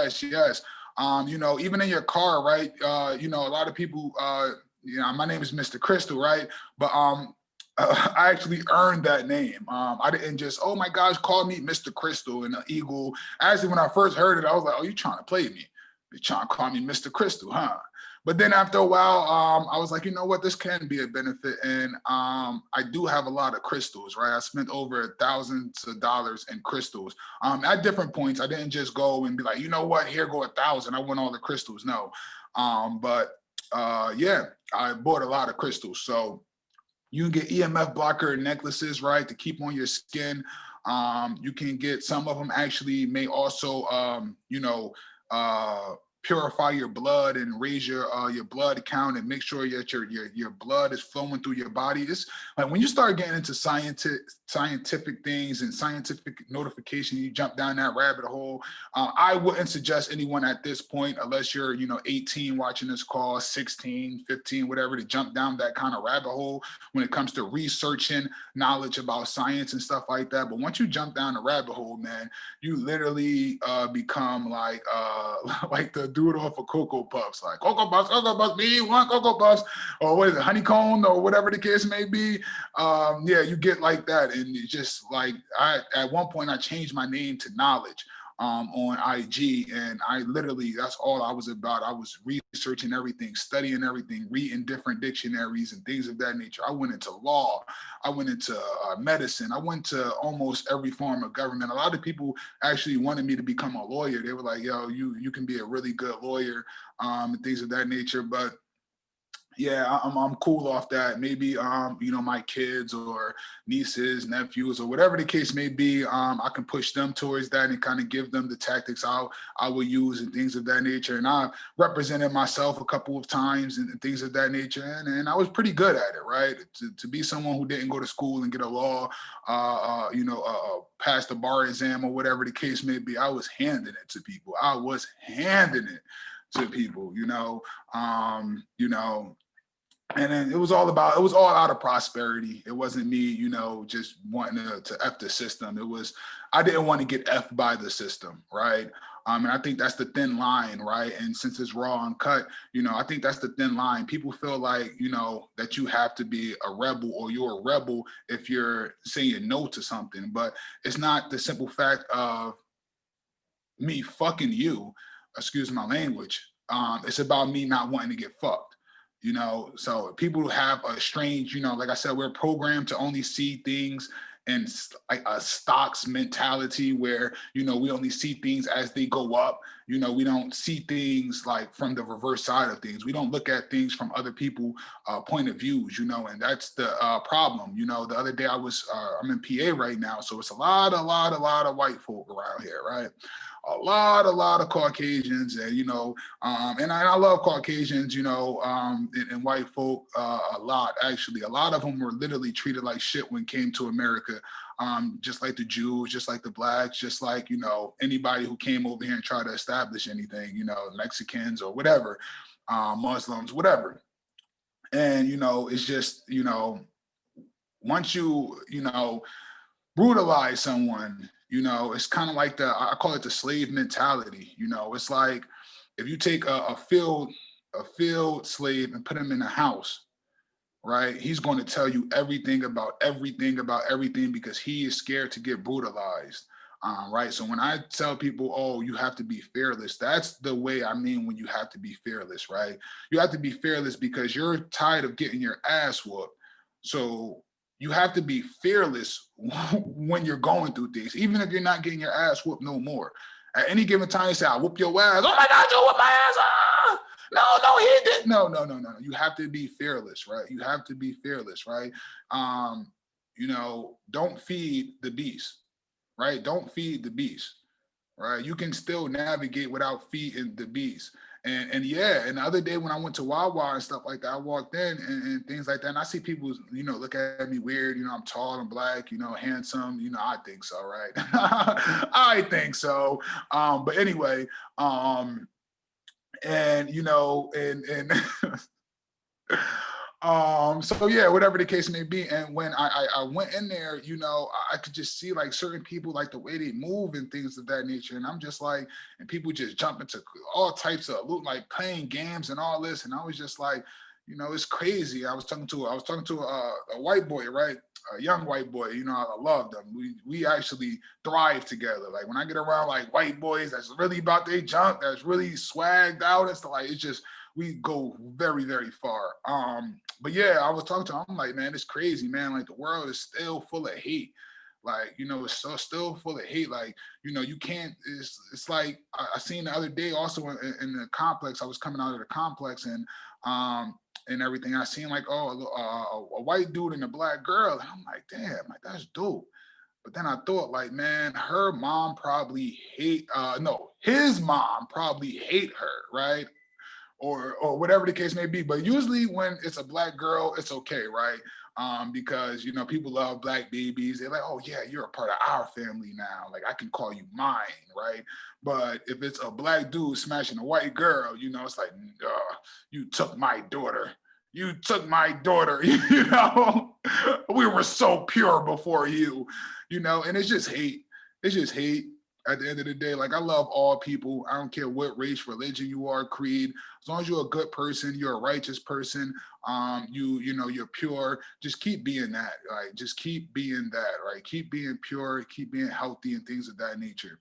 Even in your car, right? A lot of people, my name is Mr. Crystal, right? But I actually earned that name. I didn't just, oh my gosh, call me Mr. Crystal and an Eagle. Actually, when I first heard it, I was like, oh, you trying to play me? You're trying to call me Mr. Crystal, huh? But then after a while, I was like, you know what, this can be a benefit. And I do have a lot of crystals, right? I spent over thousands of dollars in crystals. At different points, I didn't just go and be like, you know what, here go 1,000. I want all the crystals. No. I bought a lot of crystals. So you can get EMF blocker necklaces, right, to keep on your skin. You can get, some of them actually may also, purify your blood and raise your blood count and make sure that your blood is flowing through your body. It's like when you start getting into scientific things and scientific notification, you jump down that rabbit hole. I wouldn't suggest anyone at this point, unless you're 18 watching this call, 16, 15, whatever, to jump down that kind of rabbit hole when it comes to researching knowledge about science and stuff like that. But once you jump down the rabbit hole, man, you literally become like the dude off of Cocoa Puffs, like Cocoa Puffs, me want Cocoa Puffs, or what is it, honeycomb, or whatever the case may be. You get like that, and it's just like at one point I changed my name to Knowledge on IG, and I literally, that's all I was about. I was researching everything, studying everything, reading different dictionaries and things of that nature. I went into law, I went into medicine, I went to almost every form of government. A lot of people actually wanted me to become a lawyer. They were like, yo, you can be a really good lawyer, and things of that nature. But yeah, I'm cool off that. Maybe my kids or nieces, nephews, or whatever the case may be, I can push them towards that and kind of give them the tactics I will use and things of that nature. And I represented myself a couple of times and things of that nature, and I was pretty good at it, right? To be someone who didn't go to school and get a law, pass the bar exam or whatever the case may be, I was handing it to people. And then it was all out of prosperity. It wasn't me, just wanting to F the system. I didn't want to get F by the system, right? And I think that's the thin line, right? And since it's raw uncut, I think that's the thin line. People feel like, that you have to be a rebel, or you're a rebel if you're saying no to something. But it's not the simple fact of me fucking you, excuse my language. It's about me not wanting to get fucked. So people have a strange, like I said, we're programmed to only see things in like a stocks mentality where, we only see things as they go up. We don't see things like from the reverse side of things. We don't look at things from other people point of views, and that's the problem. The other day I'm in PA right now, so it's a lot of white folk around here, right? A lot of Caucasians, and and I love Caucasians, and white folk a lot. Actually, a lot of them were literally treated like shit when it came to America, just like the Jews, just like the blacks, just like anybody who came over here and tried to establish anything, Mexicans or whatever, Muslims, whatever. And it's just once you brutalize someone, it's kind of like I call it the slave mentality. It's like if you take a field slave and put him in a house, right? He's going to tell you everything about everything because he is scared to get brutalized. Right. So when I tell people, oh, you have to be fearless, that's the way I mean when you have to be fearless, right? You have to be fearless because you're tired of getting your ass whooped. So you have to be fearless when you're going through things, even if you're not getting your ass whooped no more. At any given time, you say, I whoop your ass. Oh my God, you whoop my ass. Ah! No, he didn't. No. You have to be fearless, right? You have to be fearless, right? Don't feed the beast, right? Don't feed the beast, right? You can still navigate without feeding the beast. And yeah, and the other day when I went to Wawa and stuff like that, I walked in and things like that, and I see people, look at me weird. I'm tall and black, handsome. I think so, right? I think so. But anyway, and and so yeah, whatever the case may be. And when I went in there, I could just see like certain people, like the way they move and things of that nature. And I'm just like, and people just jump into all types of loot, like playing games and all this. And I was just like, it's crazy. I was talking to a white boy, right? A young white boy. I love them. We actually thrive together. Like when I get around like white boys that's really about their junk, that's really swagged out and stuff, like it's just we go very, very far. But yeah, I was talking to him. I'm like, man, it's crazy, man. Like the world is still full of hate. Like, it's so still full of hate. Like, you can't, it's like I seen the other day also in the complex. I was coming out of the complex and everything. I seen like, a white dude and a black girl. And I'm like, damn, like that's dope. But then I thought, like, man, her mom probably his mom probably hate her, right? Or whatever the case may be. But usually when it's a black girl, it's okay, right? Because people love black babies. They're like, oh yeah, you're a part of our family now. Like I can call you mine, right? But if it's a black dude smashing a white girl, it's like, you took my daughter. You took my daughter. We were so pure before you, and it's just hate. It's just hate. At the end of the day, like I love all people. I don't care what race, religion you are, creed. As long as you're a good person, you're a righteous person. You're pure. Just keep being that. Like just keep being that. Right. Keep being pure. Keep being healthy and things of that nature.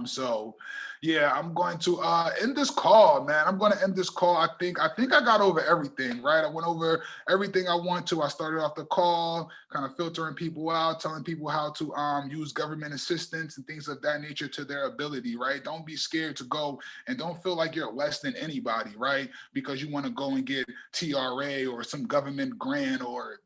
So yeah, I'm going to end this call, man. I'm going to end this call. I think I got over everything, right? I went over everything I want to. I started off the call, kind of filtering people out, telling people how to use government assistance and things of that nature to their ability, right? Don't be scared to go and don't feel like you're less than anybody, right? Because you want to go and get TRA or some government grant or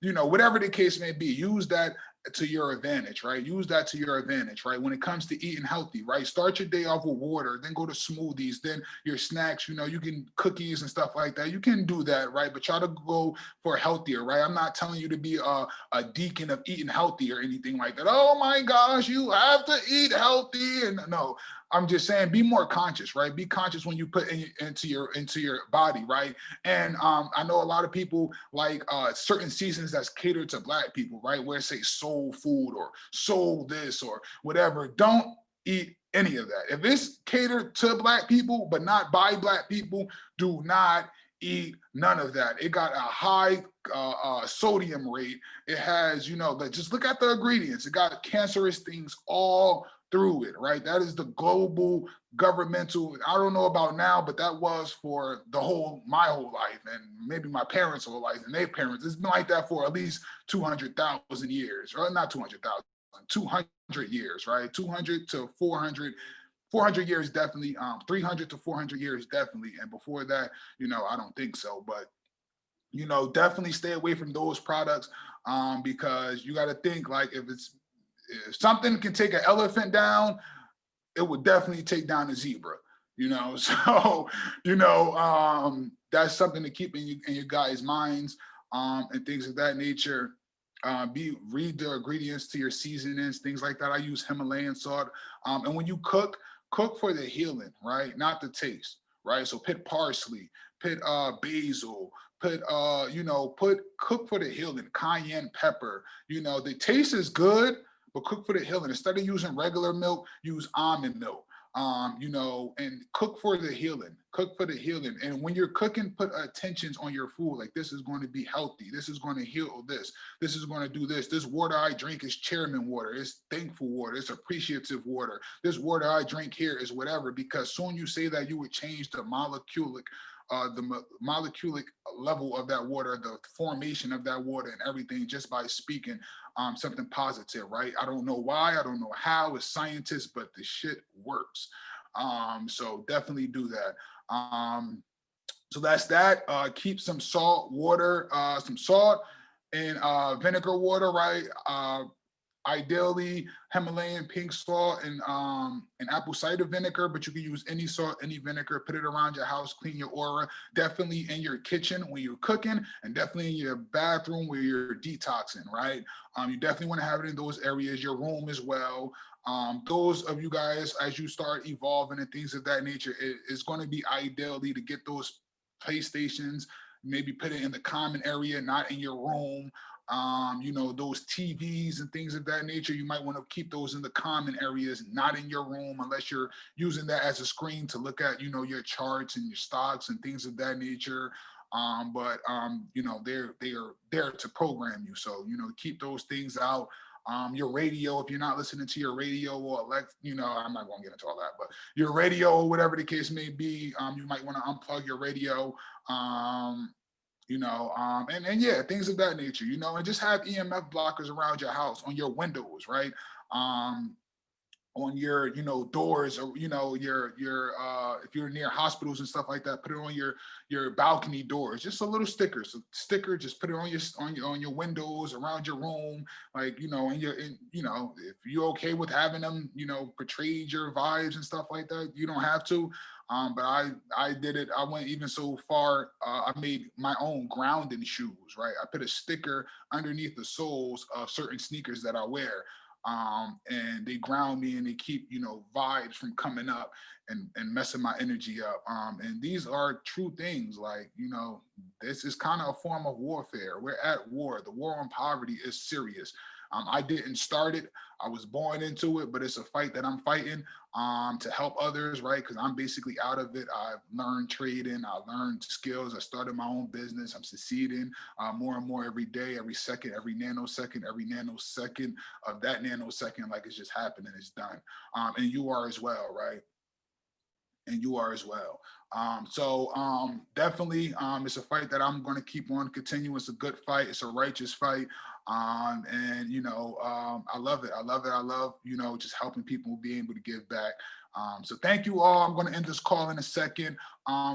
whatever the case may be. Use that to your advantage, right? Use that to your advantage, right? When it comes to eating healthy, right? Start your day off with water, then go to smoothies, then your snacks, you can cookies and stuff like that. You can do that, right? But try to go for healthier, right? I'm not telling you to be a deacon of eating healthy or anything like that. Oh my gosh, you have to eat healthy. And no, I'm just saying be more conscious, right? Be conscious when you put into your body, right? And I know a lot of people like certain seasons that's catered to black people, right? Where it say soul food or soul this or whatever. Don't eat any of that. If it's catered to black people but not by black people, do not eat none of that. It got a high sodium rate. It has, just look at the ingredients. It got cancerous things all through it, right? That is the global governmental. I don't know about now, but that was for my whole life, and maybe my parents' whole life and their parents. It's been like that for at least 200,000 years, or not 200,000, 200 years, right? 200 to 400. 400 years definitely, 300 to 400 years definitely, and before that, I don't think so. But definitely stay away from those products, because you got to think, like, if something can take an elephant down, it would definitely take down a zebra. So that's something to keep in your guys' minds, and things of that nature. Read the ingredients to your seasonings, things like that. I use Himalayan salt, and when you cook for the healing, right? Not the taste, right? So put parsley, put basil, cook for the healing, cayenne pepper. The taste is good, but cook for the healing. Instead of using regular milk, use almond milk. And cook for the healing. Cook for the healing. And when you're cooking, put attentions on your food. Like, this is going to be healthy. This is going to heal this. This is going to do this. This water I drink is chairman water. It's thankful water. It's appreciative water. This water I drink here is whatever. Because soon you say that, you would change the moleculic level of that water, the formation of that water and everything, just by speaking something positive, right? I don't know why, I don't know how, it's scientists, but the shit works. So definitely do that. So that's that. Keep some salt water, some salt and vinegar water, right? Ideally Himalayan pink salt and apple cider vinegar, but you can use any salt, any vinegar. Put it around your house, clean your aura. Definitely in your kitchen when you're cooking, and definitely in your bathroom where you're detoxing, right? You definitely want to have it in those areas, your room as well. Those of you guys, as you start evolving and things of that nature, it's going to be ideally to get those PlayStations, maybe put it in the common area, not in your room. Those TVs and things of that nature, you might want to keep those in the common areas, not in your room, unless you're using that as a screen to look at, your charts and your stocks and things of that nature. But they are there to program you. So, keep those things out. Your radio, if you're not listening to your radio, or I'm not going to get into all that, but your radio, or whatever the case may be, you might want to unplug your radio. And yeah, things of that nature, and just have EMF blockers around your house, on your windows, right? On your, doors, or, your if you're near hospitals and stuff like that, put it on your balcony doors, just a little sticker. So sticker, just put it on your windows, around your room, like, if you're okay with having them, portray your vibes and stuff like that, you don't have to. But I did it. I went even so far. I made my own grounding shoes, right? I put a sticker underneath the soles of certain sneakers that I wear. And they ground me, and they keep, vibes from coming up and messing my energy up. And these are true things. Like, this is kind of a form of warfare. We're at war. The war on poverty is serious. I didn't start it. I was born into it, but it's a fight that I'm fighting to help others, right? Because I'm basically out of it. I've learned trading. I learned skills. I started my own business. I'm succeeding more and more every day, every second, every nanosecond of that nanosecond, like it's just happening, it's done. And you are as well, right? And you are as well. So definitely, it's a fight that I'm going to keep on continuing. It's a good fight. It's a righteous fight. And I love it. I love it. I love, just helping people be able to give back. So thank you all. I'm going to end this call in a second.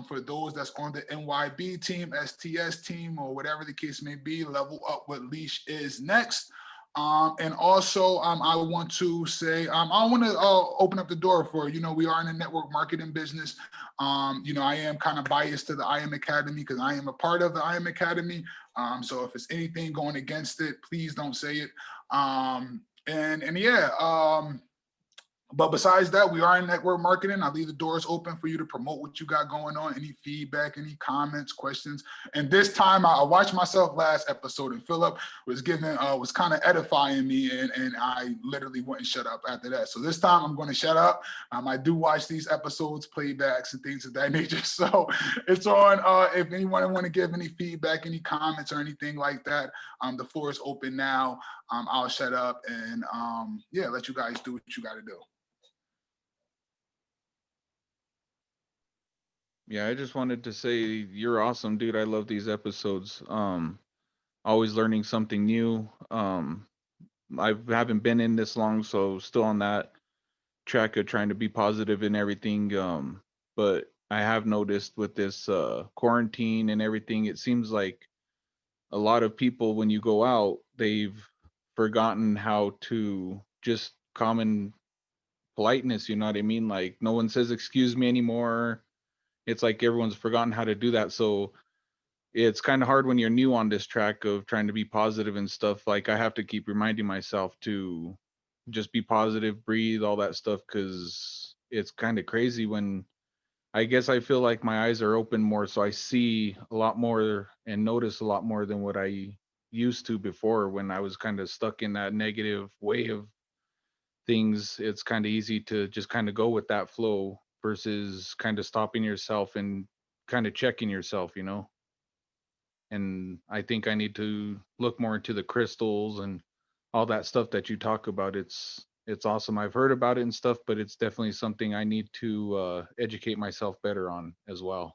For those that's on the NYB team, STS team, or whatever the case may be, Level Up with Leash is next. And also, I want to say, I want to open up the door for, we are in the network marketing business. I am kind of biased to the IM Academy because I am a part of the IM Academy. So if it's anything going against it, please don't say it. But besides that, we are in network marketing. I leave the doors open for you to promote what you got going on, any feedback, any comments, questions. And this time I watched myself last episode, and Philip was was kind of edifying me, and I literally wouldn't shut up after that. So this time I'm going to shut up. I do watch these episodes, playbacks and things of that nature. So it's on, if anyone want to give any feedback, any comments or anything like that, the floor is open now. I'll shut up and let you guys do what you got to do. Yeah, I just wanted to say you're awesome, dude. I love these episodes. Always learning something new. I haven't been in this long, so still on that track of trying to be positive in everything. But I have noticed with this quarantine and everything, it seems like a lot of people, when you go out, they've forgotten how to just common politeness. You know what I mean? Like no one says excuse me anymore. It's like everyone's forgotten how to do that. So it's kind of hard when you're new on this track of trying to be positive and stuff. Like I have to keep reminding myself to just be positive, breathe, all that stuff, because it's kind of crazy when I guess I feel like my eyes are open more, so I see a lot more and notice a lot more than what I used to before when I was kind of stuck in that negative way of things. It's kind of easy to just kind of go with that flow versus kind of stopping yourself and kind of checking yourself, you know? And I think I need to look more into the crystals and all that stuff that you talk about. It's awesome. I've heard about it and stuff, but it's definitely something I need to educate myself better on as well.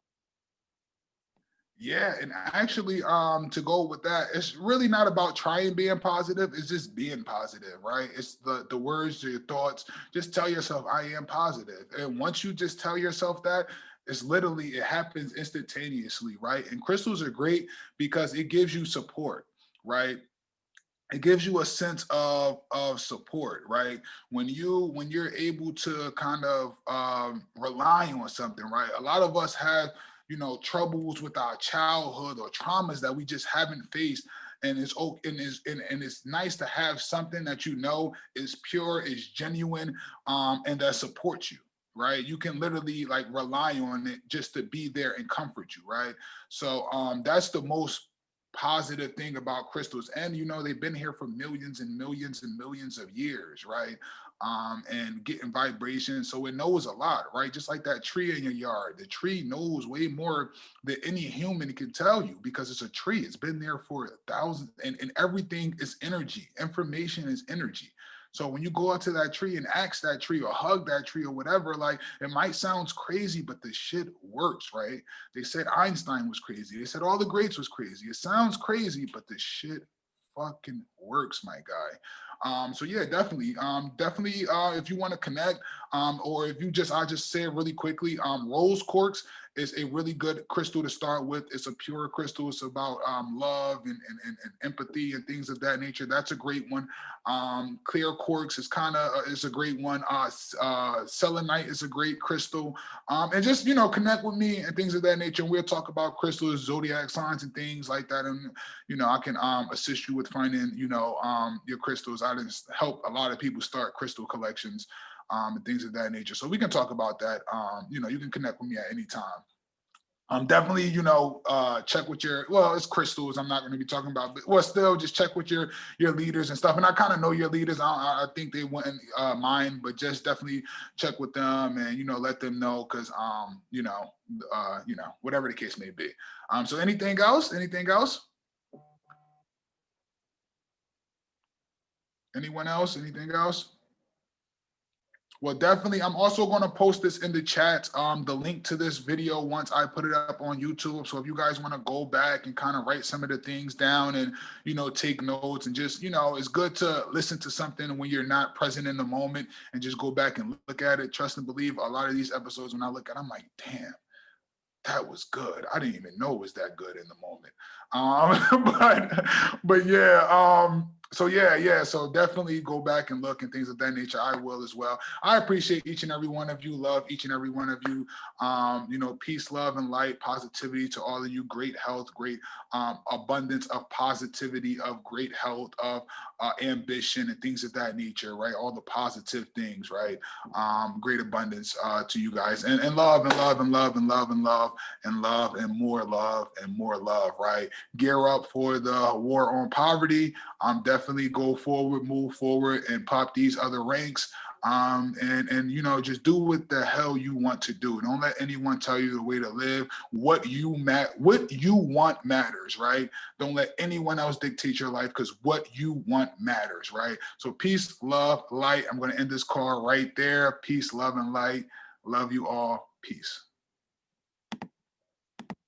Yeah, and actually, to go with that, it's really not about trying being positive. It's just being positive, right? It's the words, your thoughts. Just tell yourself, "I am positive," and once you just tell yourself that, it's literally it happens instantaneously, right? And crystals are great because it gives you support, right? It gives you a sense of support, right? When you're able to kind of rely on something, right? A lot of us have, troubles with our childhood or traumas that we just haven't faced, and it's nice to have something that you know is pure, is genuine, and that supports you, right? You can literally like rely on it just to be there and comfort you, right? So that's the most positive thing about crystals. And they've been here for millions and millions and millions of years, right? And getting vibrations, so it knows a lot, right? Just like that tree in your yard, the tree knows way more than any human can tell you, because it's a tree. It's been there for thousands, and everything is energy. Information is energy. So when you go out to that tree and ask that tree or hug that tree or whatever, like, it might sound crazy, but the shit works, right? They said Einstein was crazy. They said all the greats was crazy. It sounds crazy, but the shit fucking works, my guy. So yeah, definitely. Definitely if you want to connect, or if you just I just say it really quickly, rose quartz is a really good crystal to start with. It's a pure crystal. It's about love and empathy and things of that nature. That's a great one. Clear quartz is kind of is a great one. Selenite is a great crystal. And just connect with me and things of that nature. And we'll talk about crystals, zodiac signs, and things like that. And I can assist you with finding your crystals. I just help a lot of people start crystal collections, and things of that nature. So we can talk about that. You can connect with me at any time. Definitely, check with it's crystals. I'm not going to be talking about, but still just check with your leaders and stuff. And I kind of know your leaders. I think they wouldn't mind, but just definitely check with them and, let them know. Cause, whatever the case may be. So anything else, anyone else, anything else? Well, definitely. I'm also going to post this in the chat, the link to this video once I put it up on YouTube. So if you guys want to go back and kind of write some of the things down and, take notes and just, it's good to listen to something when you're not present in the moment and just go back and look at it. Trust and believe, a lot of these episodes, when I look at it, I'm like, damn, that was good. I didn't even know it was that good in the moment. But yeah. So yeah. So definitely go back and look and things of that nature. I will as well. I appreciate each and every one of you. Love each and every one of you. Peace, love, and light, positivity to all of you. Great health, great abundance of positivity, of great health, of ambition, and things of that nature. Right, all the positive things. Right, great abundance to you guys, and love and love and love and love and love and love and more love, right? Gear up for the war on poverty. Definitely go forward, move forward, and pop these other ranks. And just do what the hell you want to do. Don't let anyone tell you the way to live. What you want matters, right? Don't let anyone else dictate your life, because what you want matters, right? So peace, love, light. I'm going to end this call right there. Peace, love, and light. Love you all. Peace.